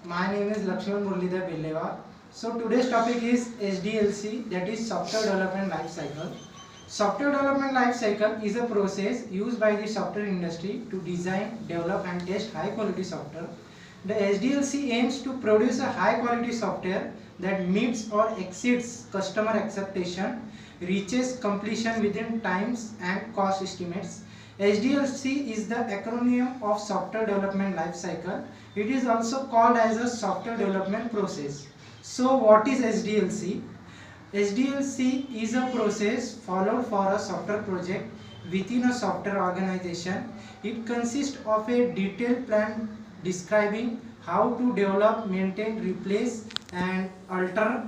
My name is Lakshman Murlidhar Billewar. So today's topic is SDLC, that is Software Development Life Cycle. Software Development Life Cycle is a process used by the software industry to design, develop and test high quality software. The SDLC aims to produce a high quality software that meets or exceeds customer expectation, reaches completion within times and cost estimates. SDLC is the acronym of Software Development Life Cycle. It is also called as a software development process. So what is SDLC? SDLC is a process followed for a software project within a software organization. It consists of a detailed plan describing how to develop, maintain, replace and alter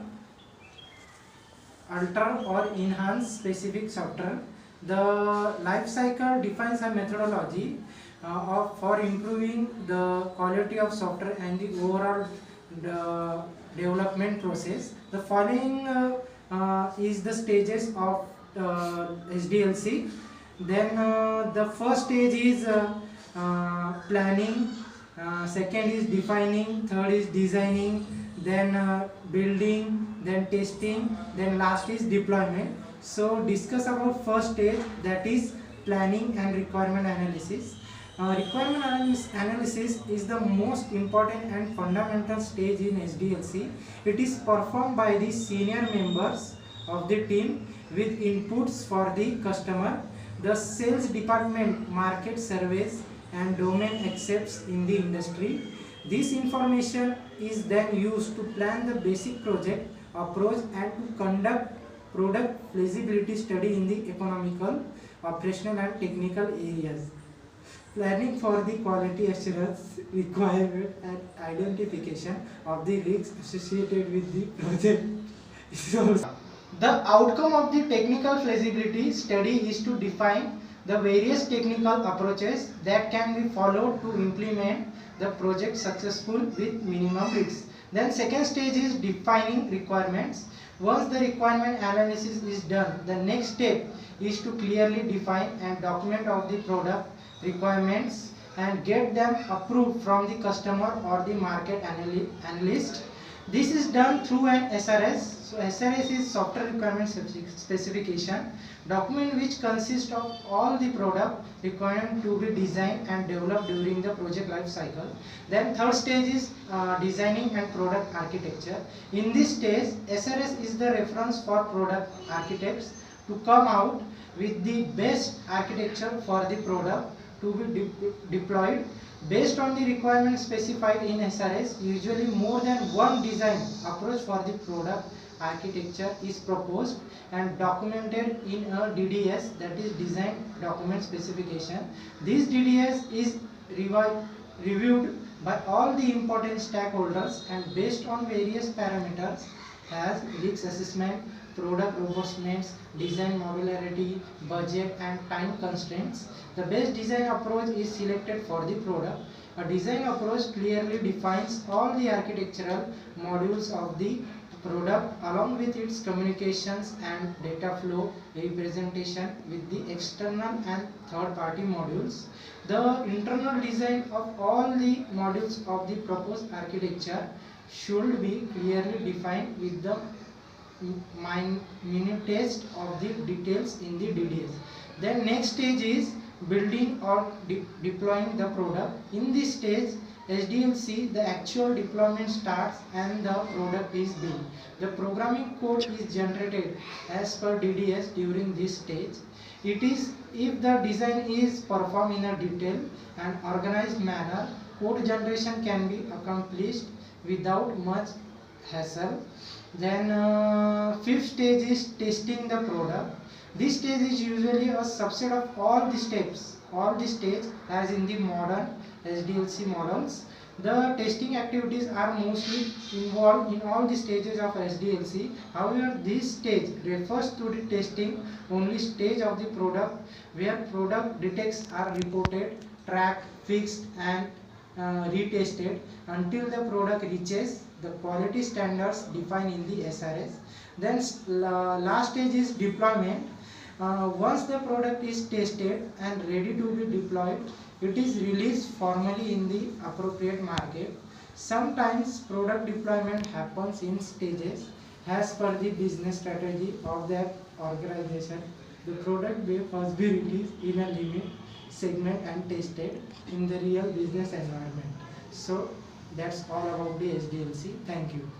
or enhance specific software. The life cycle defines a methodology for improving the quality of software and the overall development process. The following is the stages of SDLC. Then the first stage is planning, second is defining, third is designing, then building, then testing, then last is deployment. So discuss about first stage, that is planning and requirement analysis. Requirement analysis is the most important and fundamental stage in SDLC. It is performed by the senior members of the team with inputs for the customer. The sales department market surveys and domain accepts in the industry. This information is then used to plan the basic project approach and to conduct product feasibility study in the economical, operational and technical areas. Planning for the quality assurance requirement and identification of the risks associated with the project is also. The outcome of the technical feasibility study is to define the various technical approaches that can be followed to implement the project successful with minimum risks. Then second stage is defining requirements. Once the requirement analysis is done, the next step is to clearly define and document of the product requirements and get them approved from the customer or the market analyst. This is done through an SRS. So SRS is software requirement specification document which consists of all the product requirement to be designed and developed during the project life cycle. Then third stage is designing and product architecture. In this stage, SRS is the reference for product architects to come out with the best architecture for the product to be deployed. Based on the requirements specified in SRS, usually more than one design approach for the product architecture is proposed and documented in a DDS, that is Design Document Specification. This DDS is reviewed by all the important stakeholders and based on various parameters as risk assessment, product robustness, design modularity, budget and time constraints. The best design approach is selected for the product. A design approach clearly defines all the architectural modules of the product along with its communications and data flow representation with the external and third party modules. The internal design of all the modules of the proposed architecture should be clearly defined with the minutest of the details in the DDS. Then next stage is building or deploying the product. In this stage, SDLC, the actual deployment starts and the product is built. The programming code is generated as per DDS during this stage. It is if the design is performed in a detailed and organized manner, code generation can be accomplished without much hassle. Then fifth stage is testing the product. This stage is usually a subset of all the steps, all the stages as in the modern SDLC models. The testing activities are mostly involved in all the stages of SDLC. However, this stage refers to the testing only stage of the product where product defects are reported, tracked, fixed and retested until the product reaches the quality standards defined in the SRS. Then last stage is deployment. Once the product is tested and ready to be deployed, it is released formally in the appropriate market. Sometimes product deployment happens in stages as per the business strategy of the organization. The product may first be released in a limit segment and tested in the real business environment. So that's all about the SDLC. Thank you.